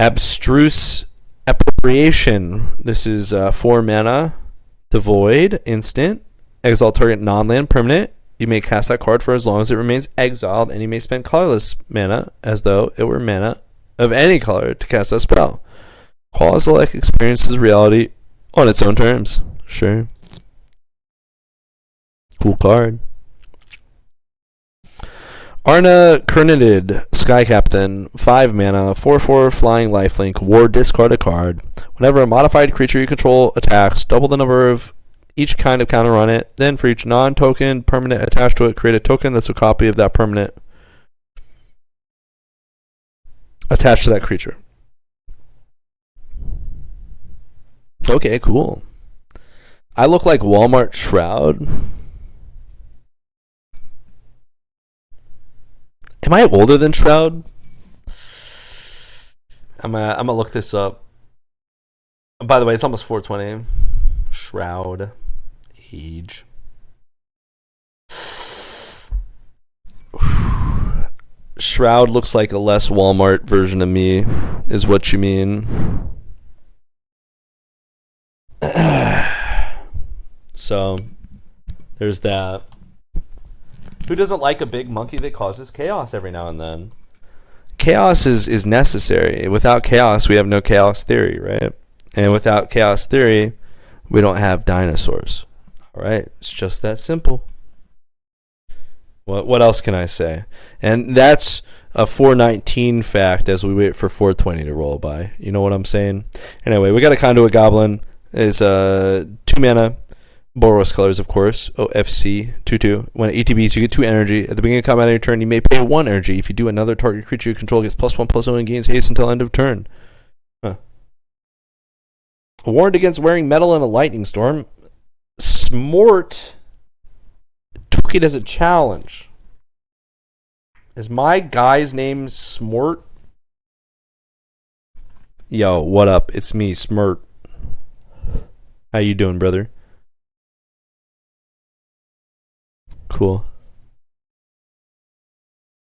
Abstruse Appropriation. This is 4 mana, devoid, instant. Exile target non-land permanent. You may cast that card for as long as it remains exiled, and you may spend colorless mana as though it were mana of any color to cast that spell. Quasi-like experiences reality on its own terms. Sure. Cool card. Arna Kernitid, Sky Captain, 5 mana, 4/4 flying lifelink, war, discard a card. Whenever a modified creature you control attacks, double the number of each kind of counter on it. Then for each non-token permanent attached to it, create a token that's a copy of that permanent attached to that creature. Okay, cool. I look like Walmart Shroud. Am I older than Shroud? I'm gonna look this up. By the way, it's almost 420. Shroud age. Shroud looks like a less Walmart version of me, is what you mean. So, there's that. Who doesn't like a big monkey that causes chaos every now and then? Chaos is necessary. Without chaos, we have no chaos theory, right? And without chaos theory, we don't have dinosaurs. All right? It's just that simple. What else can I say? And that's a 419 fact as we wait for 420 to roll by. You know what I'm saying? Anyway, we got a Conduit Goblin. It's 2 mana. Boros colors, of course. OFC 2/2. When it ETBs, you get 2 energy. At the beginning of combat on your turn, you may pay 1 energy. If you do, another target creature you control gets +1/+1 and gains haste until end of turn. Huh. Warned against wearing metal in a lightning storm. Smort took it as a challenge. Is my guy's name Smort? Yo, what up? It's me, Smurt. How you doing, brother? Cool.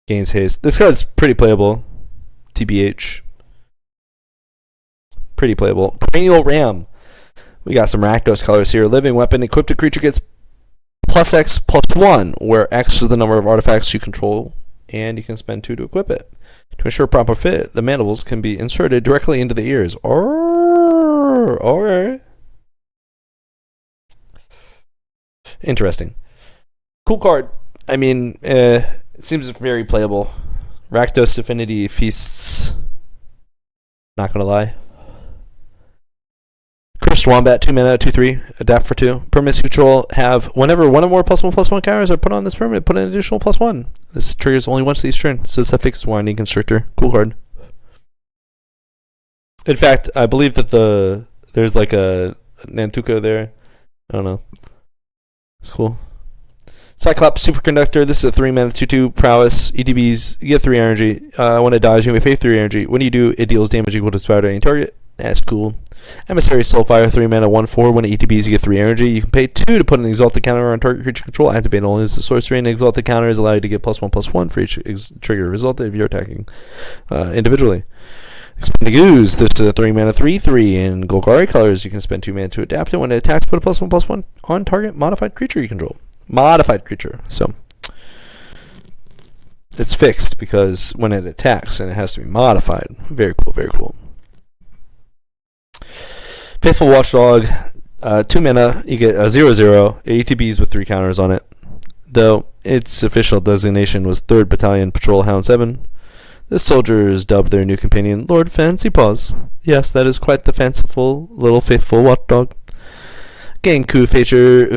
Gains haste. This card's pretty playable. TBH. Pretty playable. Cranial Ram. We got some Rakdos colors here. Living weapon. Equipped a creature gets +X+1, where X is the number of artifacts you control, and you can spend 2 to equip it. To ensure proper fit, the mandibles can be inserted directly into the ears. Alright. Interesting. Cool card. I mean, it seems very playable. Rakdos Affinity Feasts. Not gonna lie. Cursed Wombat, 2 mana, 2/3, adapt for 2. Permanent control have whenever one or more +1/+1 counters are put on this permanent, put an additional +1. This triggers only once each turn. So it's a fixed winding constructor. Cool card. In fact, I believe that there's like a Nantuko there. I don't know. It's cool. Cyclops Superconductor. This is a 3 mana 2/2 prowess. ETBs. You get 3 energy. When it dies, you may pay 3 energy. When you do, it deals damage equal to its power to any target. That's cool. Emissary Soulfire, 3 mana 1/4. When it ETBs, you get 3 energy. You can pay 2 to put an Exalted counter on target creature control. Activate only as a sorcery, and Exalted counters allow you to get +1/+1 for each trigger result if you're attacking individually. Expanding Ooze. This is a 3 mana 3/3 in Golgari colors. You can spend 2 mana to adapt it. When it attacks, put a +1/+1 on target modified creature you control. Modified creature. So it's fixed because when it attacks and it has to be modified. Very cool, very cool. Faithful Watchdog, 2 mana, you get a 0/0, ATBs with 3 counters on it. Though its official designation was 3rd Battalion Patrol Hound 7. This soldier is dubbed their new companion, Lord Fancy Paws. Yes, that is quite the fanciful little faithful watchdog. Genku Future.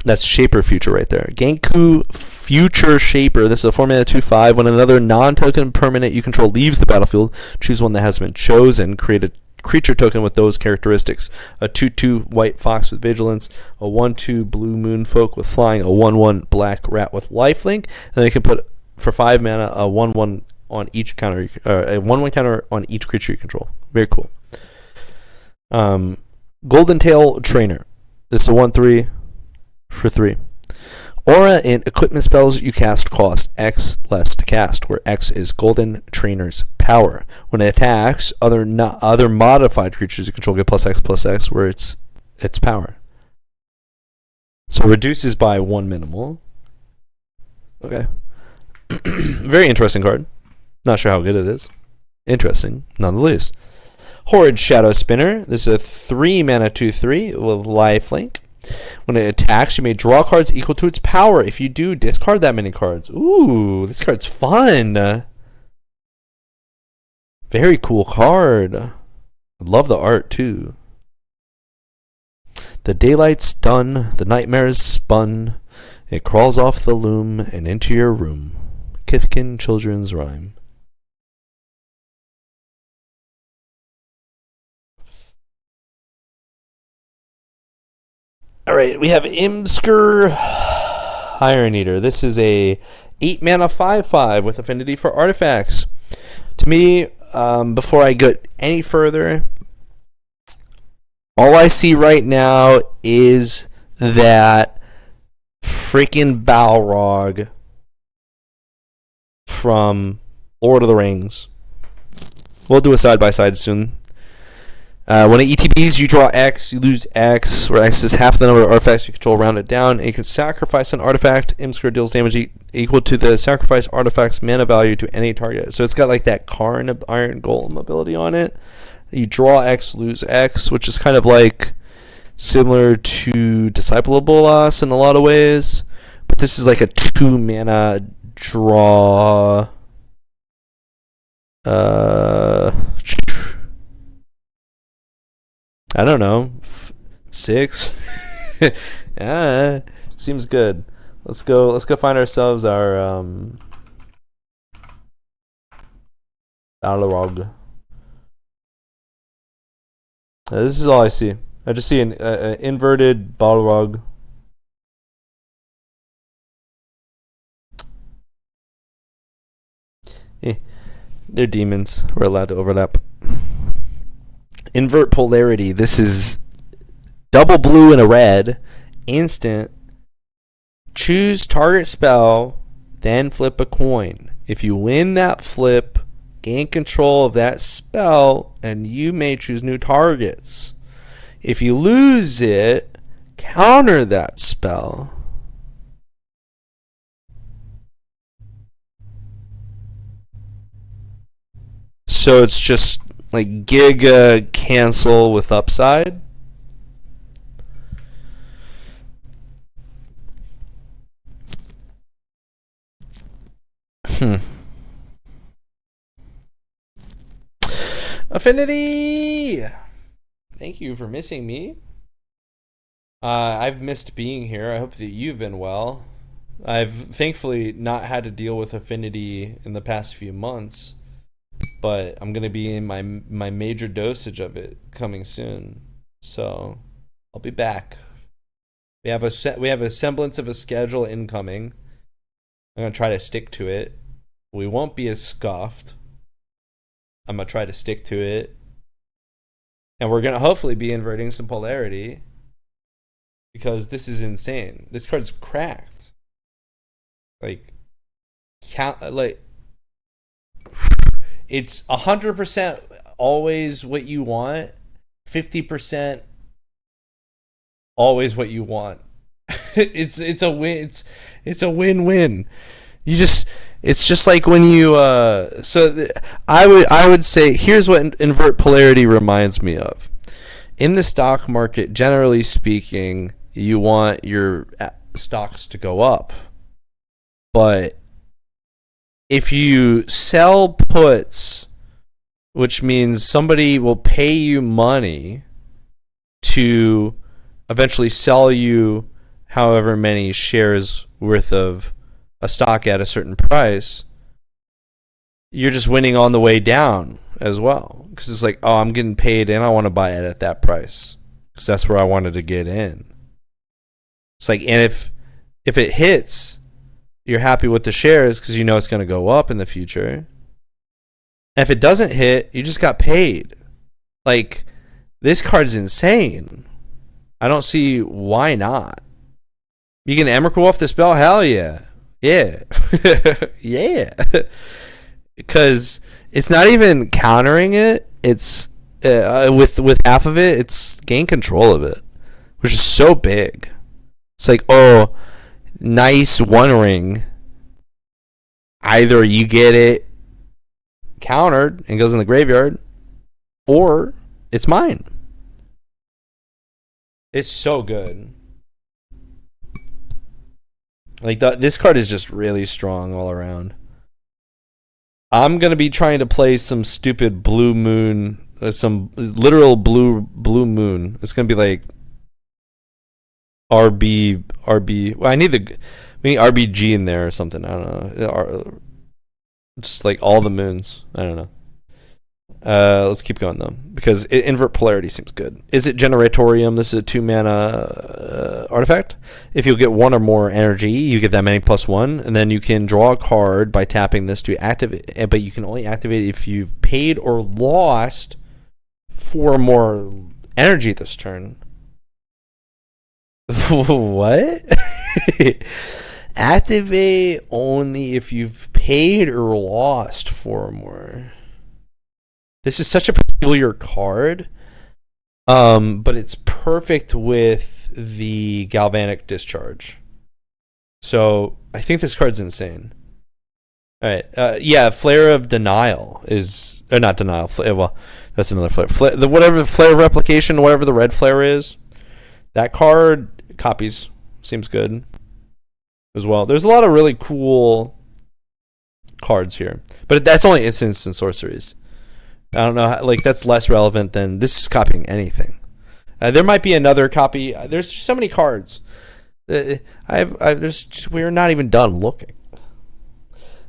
That's Shaper Future right there. Genku Future Shaper. This is a 4 mana 2/5. When another non-token permanent you control leaves the battlefield, choose one that has been chosen. Create a creature token with those characteristics. A 2/2 white fox with vigilance. A 1/2 blue moon folk with flying. A 1/1 black rat with lifelink. And then you can put, for 5 mana, a 1/1 on each counter. A 1/1 counter on each creature you control. Very cool. Golden Tail Trainer. This is a 1/3 for 3. Aura and equipment spells you cast cost X less to cast, where X is Golden Trainer's power. When it attacks, other modified creatures you control get +X, where it's power. So reduces by 1 minimal. Okay. Very interesting card. Not sure how good it is. Interesting, none the least. Horrid Shadow Spinner. This is a 3 mana 2/3 with lifelink. When it attacks, you may draw cards equal to its power. If you do, discard that many cards. Ooh, this card's fun. Very cool card. I love the art too. The daylight's done, the nightmare's spun. It crawls off the loom and into your room. Kifkin Children's Rhyme. Alright, we have Imsker Iron Eater. This is a 8 mana 5/5 with affinity for artifacts. To me, before I get any further, all I see right now is that freaking Balrog from Lord of the Rings. We'll do a side-by-side soon. When it ETBs, you draw X, you lose X, where X is half the number of artifacts you control, round it down, and you can sacrifice an artifact. Imsker deals damage equal to the sacrifice artifact's mana value to any target. So it's got like that Karn Iron Golem ability on it. You draw X, lose X, which is kind of like similar to Disciple of Bolas in a lot of ways. But this is like a 2 mana draw. I don't know, 6. Yeah, seems good. Let's go find ourselves our Balrog. This is all I see. I just see an inverted Balrog. They're demons. We're allowed to overlap. Invert polarity. This is double blue and a red. Instant. Choose target spell, then flip a coin. If you win that flip, gain control of that spell, and you may choose new targets. If you lose it, counter that spell. So it's just like Giga cancel with upside. Affinity! Thank you for missing me. I've missed being here. I hope that you've been well. I've thankfully not had to deal with Affinity in the past few months, but I'm going to be in my major dosage of it coming soon. So I'll be back. We have a semblance of a schedule incoming. I'm going to try to stick to it. We won't be as scuffed. I'm going to try to stick to it. And we're going to hopefully be inverting some polarity, because this is insane. This card's cracked. It's 100% always what you want, 50% always what you want. it's a win. It's a win-win. It's just like when you I would say, here's what invert polarity reminds me of. In the stock market, generally speaking, you want your stocks to go up. But if you sell puts, which means somebody will pay you money to eventually sell you however many shares worth of a stock at a certain price, you're just winning on the way down as well. Because it's like, oh, I'm getting paid and I want to buy it at that price because that's where I wanted to get in. It's like, and if it hits, you're happy with the shares because you know it's going to go up in the future. And if it doesn't hit, you just got paid. Like, this card's insane. I don't see why not. You can Emrakul off the spell? Hell yeah. Yeah. Yeah. Because it's not even countering it. It's with half of it, it's gain control of it, which is so big. It's like, oh, nice one ring. Either you get it countered and goes in the graveyard, or it's mine. It's so good. Like this card is just really strong all around. I'm gonna be trying to play some stupid blue moon, some literal blue moon. It's gonna be like RB. Well, we need RBG in there or something. I don't know. Just like all the moons. I don't know. Let's keep going though, because invert polarity seems good. Is it Generatorium? This is a 2-mana artifact. If you get one or more energy, you get that many +1, and then you can draw a card by tapping this to activate. But you can only activate it if you've paid or lost 4 or more energy this turn. What? Activate only if you've paid or lost 4 or more. This is such a peculiar card, but it's perfect with the Galvanic Discharge. So I think this card's insane. All right, yeah, Flare of Denial is, or not Denial. Well, that's another flare. Whatever the Flare of Replication, whatever the red flare is, that card copies seems good as well. There's a lot of really cool cards here, but that's only instants and sorceries. I don't know, like that's less relevant than this is copying anything. There might be another copy. There's so many cards. We're not even done looking.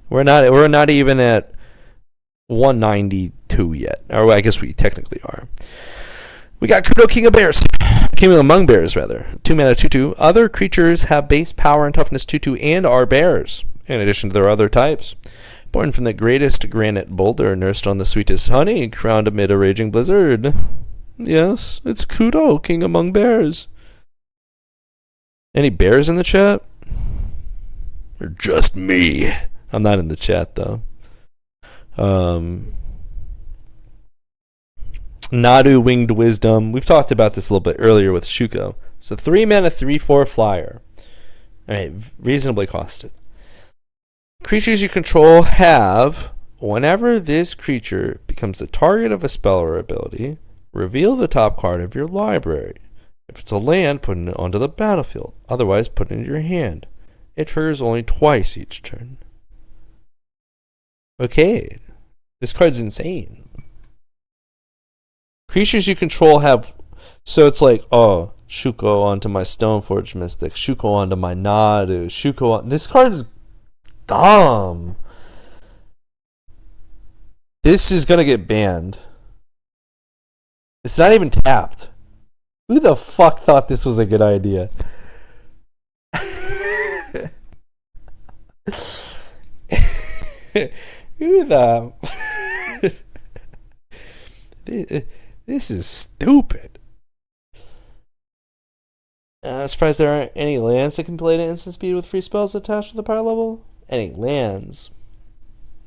We're not even at 192 yet, or I guess we technically are. We got Kudo, King of Bears. King among bears, rather. 2-mana 2/2. Other creatures have base power and toughness 2/2 and are bears, in addition to their other types. Born from the greatest granite boulder, nursed on the sweetest honey, crowned amid a raging blizzard. Yes, it's Kudo, King among bears. Any bears in the chat? Or just me? I'm not in the chat, though. Nadu, Winged Wisdom. We've talked about this a little bit earlier with Shuko. So 3-mana 3/4 flyer. Alright, reasonably costed. Creatures you control have, whenever this creature becomes the target of a spell or ability, reveal the top card of your library. If it's a land, put it onto the battlefield. Otherwise, put it into your hand. It triggers only twice each turn. Okay, this card's insane. Creatures you control have, so it's like, oh, Shuko onto my Stoneforge Mystic, Shuko onto my Nadu, Shuko on. This card's dumb. This is gonna get banned. It's not even tapped. Who the fuck thought this was a good idea? Who the? This is stupid. Surprised there aren't any lands that can play at instant speed with free spells attached to the power level. Any lands?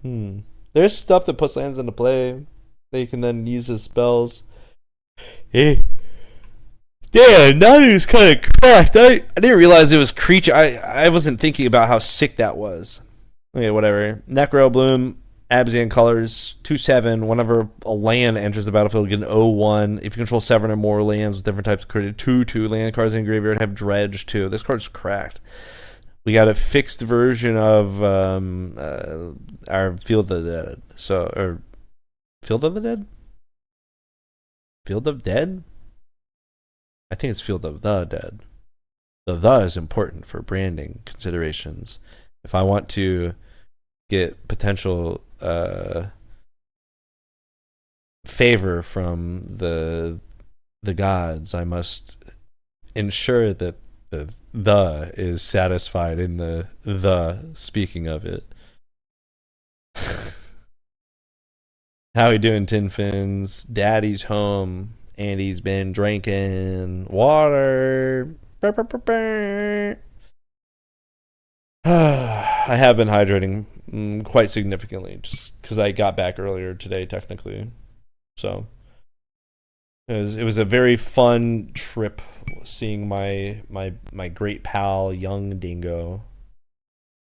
There's stuff that puts lands into play that you can then use as spells. Hey. Damn, Nadu's kind of cracked. I didn't realize it was creature. I wasn't thinking about how sick that was. Okay, whatever. Necro Bloom, Absian colors, 2/7. Whenever a land enters the battlefield, get an 0/1. If you control 7 or more lands with different types of created, 2/2 land cards in graveyard have dredge too. This card's cracked. We got a fixed version of our Field of the Dead. Or Field of the Dead? Field of Dead? I think it's Field of the Dead. The is important for branding considerations. If I want to get potential favor from the gods, I must ensure that the is satisfied in the speaking of it. How we doing, Tin Fins? Daddy's home. Andy's been drinking water. I have been hydrating quite significantly just because I got back earlier today, technically. So it was a very fun trip seeing my great pal Young Dingo.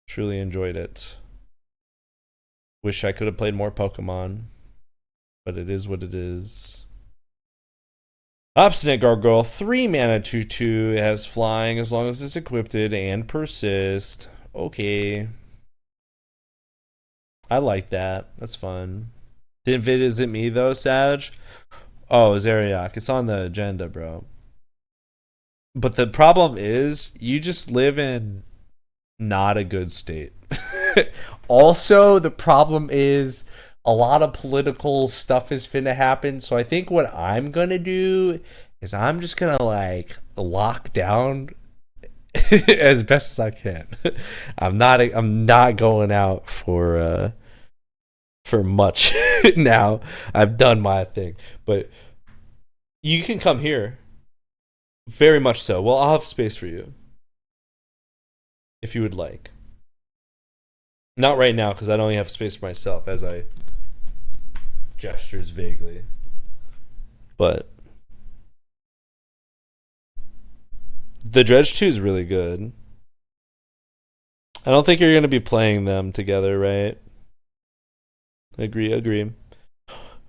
Truly enjoyed it. Wish I could have played more Pokemon, but it is what it is. Obstinate Gargoyle, 3 mana 2/2. It has flying as long as it's equipped and persist. Okay. I like that. That's fun. Didn't visit me though, Sag. Oh, Zeriak. It's on the agenda, bro. But the problem is, you just live in not a good state. Also, the problem is a lot of political stuff is finna happen. So I think what I'm gonna do is I'm just gonna like lock down as best as I can. I'm not going out for much now. I've done my thing, but you can come here. Very much so. Well, I'll have space for you if you would like. Not right now because I don't have space for myself, as I gestures vaguely. But the Dredge 2 is really good. I don't think you're going to be playing them together, right? Agree.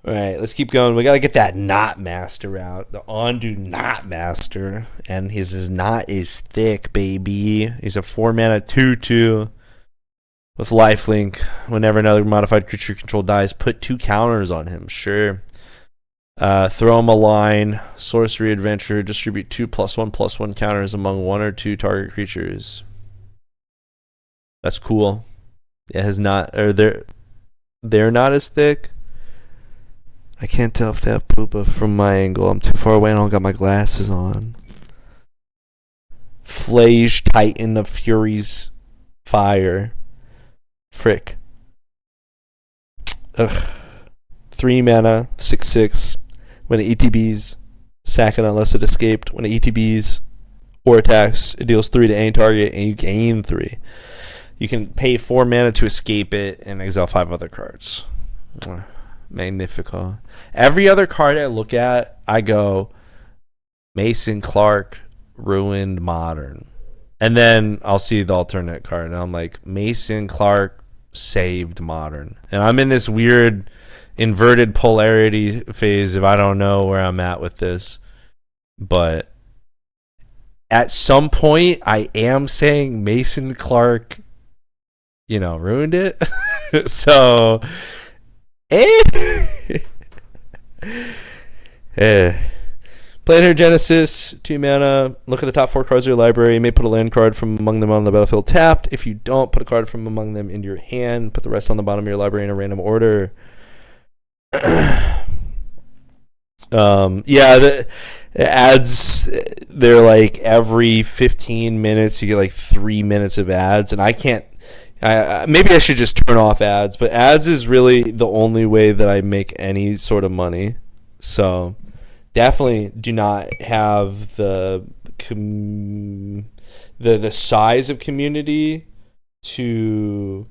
All right, let's keep going. We got to get that Knot Master out. The Ondu Knot Master. And his knot is thick, baby. He's a 4 mana 2/2 with lifelink. Whenever another modified creature control dies, put 2 counters on him. Sure. Throw him a line. Sorcery Adventure. Distribute 2 +1/+1 counters among 1 or 2 target creatures. That's cool. It has not... Or they're not as thick. I can't tell if they have poopa from my angle. I'm too far away and I don't got my glasses on. Flage Titan of Fury's Fire. Frick. Ugh. 3 mana, 6/6. When it ETBs, sack it unless it escaped. When it ETBs or attacks, it deals 3 to any target and you gain 3. You can pay 4 mana to escape it and exile 5 other cards. Magnifico. Every other card I look at, I go Mason Clark, Ruined Modern. And then I'll see the alternate card and I'm like, Mason Clark, Saved Modern. And I'm in this weird inverted polarity phase if I don't know where I'm at with this. But at some point, I am saying Mason Clark, ruined it. So... Planar Genesis, 2 mana. Look at the top 4 cards of your library. You may put a land card from among them on the battlefield tapped. If you don't, put a card from among them into your hand. Put the rest on the bottom of your library in a random order. The ads, they're like every 15 minutes you get like 3 minutes of ads, and I can't. Maybe I should just turn off ads, but ads is really the only way that I make any sort of money. So definitely do not have the size of community to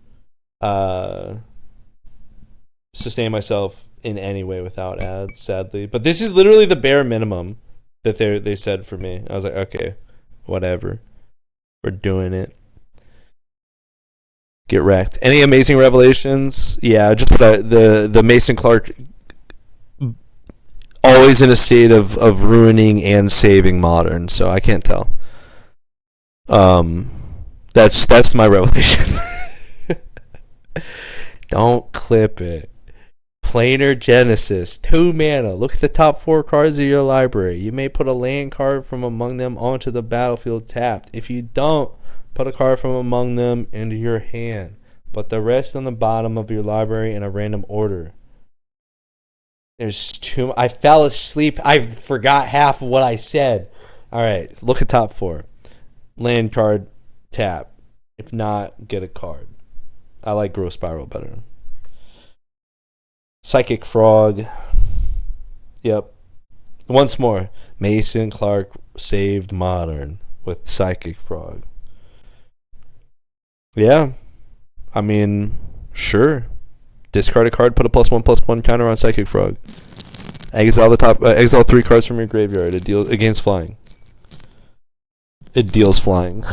sustain myself in any way without ads, sadly. But this is literally the bare minimum that they said for me. I was like, okay, whatever, we're doing it. Get wrecked. Any amazing revelations? Yeah, just the Mason Clark always in a state of ruining and saving Modern, so I can't tell. That's my revelation. Don't clip it. Planar Genesis, 2 mana. Look at the top 4 cards of your library. You may put a land card from among them onto the battlefield tapped. If you don't, put a card from among them into your hand. Put the rest on the bottom of your library in a random order. There's too... I fell asleep. I forgot half of what I said. All right, look at top 4. Land card, tap. If not, get a card. I like Growth Spiral better. Psychic Frog. Yep. Once more. Mason Clark saved Modern with Psychic Frog. Yeah. I mean, sure. Discard a card, put a +1/+1 counter on Psychic Frog. Exile 3 cards from your graveyard. It deals against flying. It deals flying.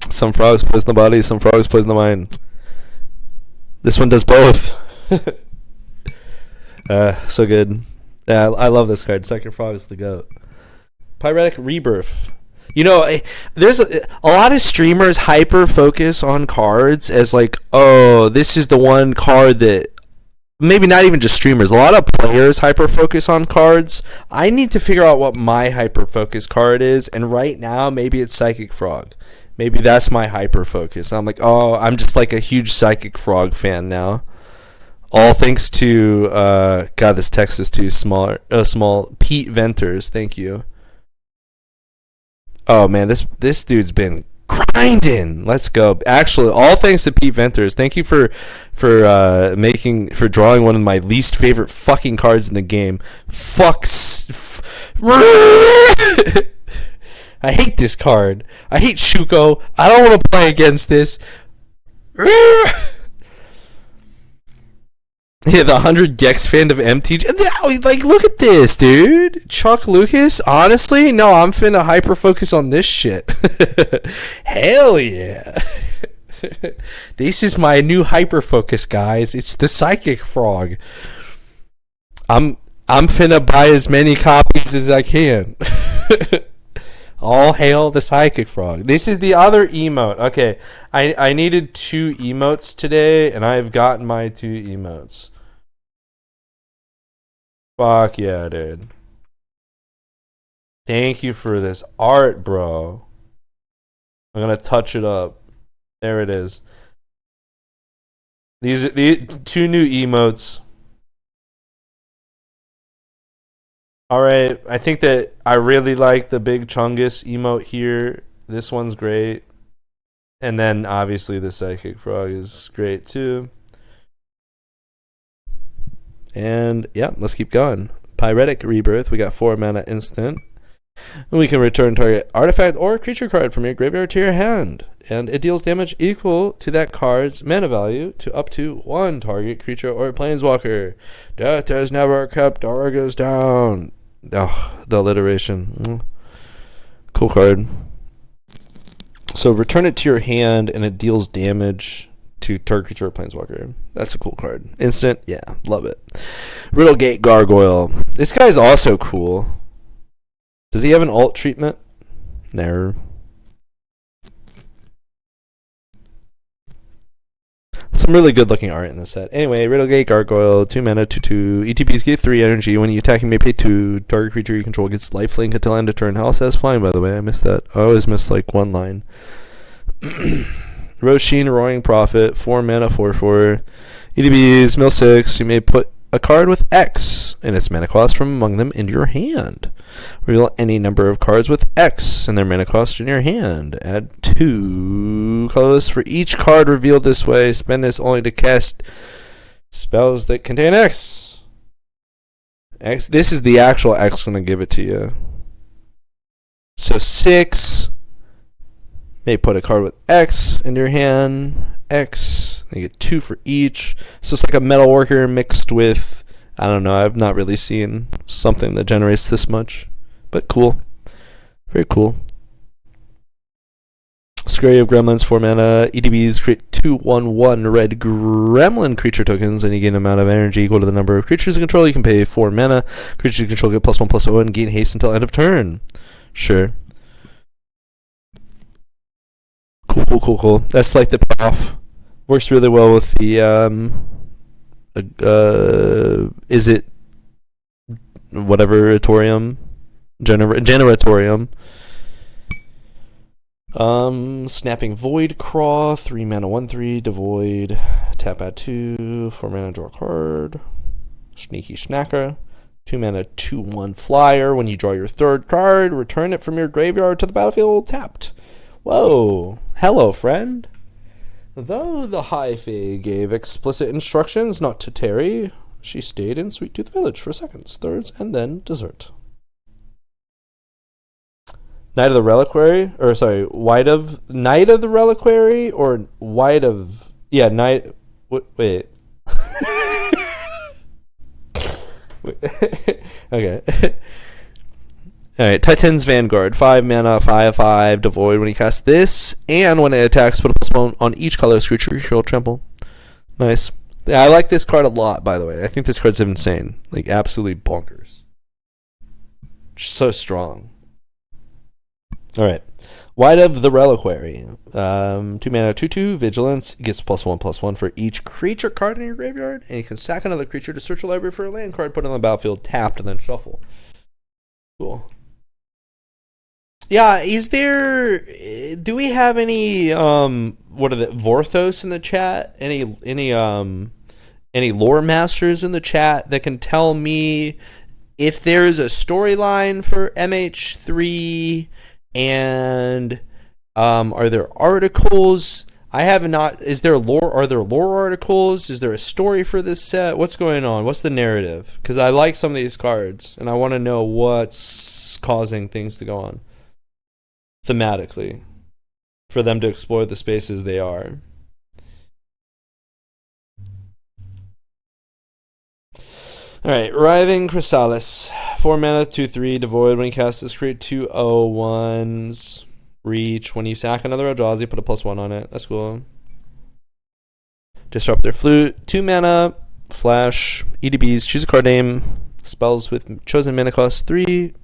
Some frogs poison the body, some frogs poison the mind. This one does both. So good. Yeah, I love this card. Psychic Frog is the GOAT. Pyretic Rebirth. You know, there's a lot of streamers hyper focus on cards as like, oh, this is the one card that maybe not even just streamers. A lot of players hyper focus on cards. I need to figure out what my hyper focus card is, and right now maybe it's Psychic Frog. Maybe that's my hyper focus. I'm like, oh, I'm just like a huge Psychic Frog fan now. All thanks to God, this text is too small. Pete Venters, thank you. Oh man, this dude's been grinding. Let's go. Actually, all thanks to Pete Venters. Thank you for drawing one of my least favorite fucking cards in the game. I hate this card. I hate Shuko. I don't want to play against this. Yeah, the 100 Gex fan of MTGO. Like, look at this, dude. Chuck Lucas. Honestly, no, I'm finna hyper focus on this shit. Hell yeah. This is my new hyper focus, guys. It's the Psychic Frog. I'm finna buy as many copies as I can. All hail the Psychic Frog. This is the other emote. Okay, I needed 2 emotes today, and I've gotten my 2 emotes. Fuck yeah, dude. Thank you for this art, bro. I'm gonna touch it up. There it is. These are the 2 new emotes. Alright, I think that I really like the Big Chungus emote here. This one's great. And then obviously the Psychic Frog is great too. And yeah, let's keep going. Pyretic Rebirth, we got 4 mana instant. And we can return target artifact or creature card from your graveyard to your hand. And it deals damage equal to that card's mana value to up to 1 target creature or planeswalker. Death has never kept Argus down. Oh, the alliteration. Cool card. So return it to your hand and it deals damage to target creature or planeswalker. That's a cool card. Instant, yeah, love it. Riddlegate Gargoyle. This guy's also cool. Does he have an alt treatment? No. Some really good looking art in this set. Anyway, Riddlegate Gargoyle, 2 mana, 2/2. ETBs get 3 energy. When you attack, you may pay 2. Target creature you control gets lifelink until end of turn. How else has flying, by the way? I missed that. I always miss like one line. Roshin, Roaring Prophet, 4 mana, 4/4. ETBs, mill 6. You may put a card with X and its mana cost from among them into your hand. Reveal any number of cards with X and their mana cost in your hand. Add 2 colorless for each card revealed this way. Spend this only to cast spells that contain X. X. This is the actual X going to give it to you. So 6. May put a card with X in your hand. X. You get 2 for each. So it's like a metal worker mixed with, I don't know, I've not really seen something that generates this much. But cool. Very cool. Scurry of Gremlins, 4 mana. ETBs create 2/1/1 red gremlin creature tokens. Any gain amount of energy equal to the number of creatures you control. You can pay 4 mana. Creatures you control get +1/+0 and gain haste until end of turn. Sure. Cool. That's like the payoff. Works really well with the is it whatever Generatorium. Snapping Void Craw, 3 mana, 1/3, devoid, tap add 2, 4 mana, draw a card. Sneaky Snacker, 2 mana, 2/1 flyer. When you draw your 3rd card, return it from your graveyard to the battlefield tapped. Whoa, hello friend. Though the High Fae gave explicit instructions not to tarry, she stayed in Sweet Tooth Village for seconds, thirds, and then dessert. Knight of the Reliquary, or sorry, Knight of the Reliquary, or White of Knight. Wait. Okay. Alright, Titan's Vanguard. 5 mana, 5/5, devoid when he casts this, and when it attacks, put a +1 on each colorless creature you control trample. Nice. Yeah, I like this card a lot, by the way. I think this card's insane. Like, absolutely bonkers. Just so strong. Alright. White of the Reliquary. 2 mana, 2/2, Vigilance. Gets +1/+1 for each creature card in your graveyard, and you can sack another creature to search a library for a land card, put it on the battlefield, tapped, and then shuffle. Cool. Yeah, do we have any Vorthos in the chat? Any lore masters in the chat that can tell me if there's a storyline for MH3, and are there articles? I have not. Are there lore articles? Is there a story for this set? What's going on? What's the narrative? Because I like some of these cards, and I want to know what's causing things to go on thematically for them to explore the spaces they are. Alright, Writhing Chrysalis. 4 mana, 2/3, devoid. When you cast this, create 2 0/1s. Reach. When you sack another Eldrazi, put a +1 on it. That's cool. Disrupt their Flute. 2 mana, flash. EDBs. Choose a card name. Spells with chosen mana cost 3.